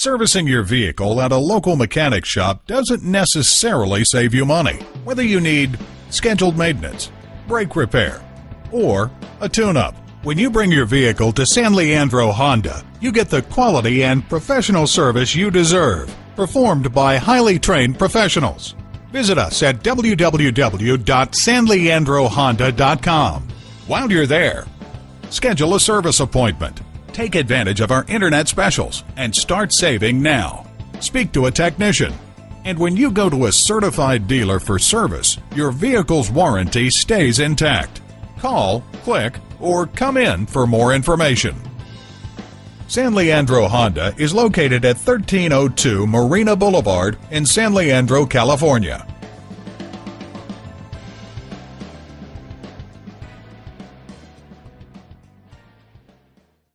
Servicing your vehicle at a local mechanic shop doesn't necessarily save you money. Whether you need scheduled maintenance, brake repair, or a tune-up, when you bring your vehicle to San Leandro Honda, you get the quality and professional service you deserve, performed by highly trained professionals. Visit us at www.sanleandrohonda.com. While you're there, schedule a service appointment. Take advantage of our internet specials and start saving now. Speak to a technician. And when you go to a certified dealer for service, your vehicle's warranty stays intact. Call, click, or come in for more information. San Leandro Honda is located at 1302 Marina Boulevard in San Leandro, California.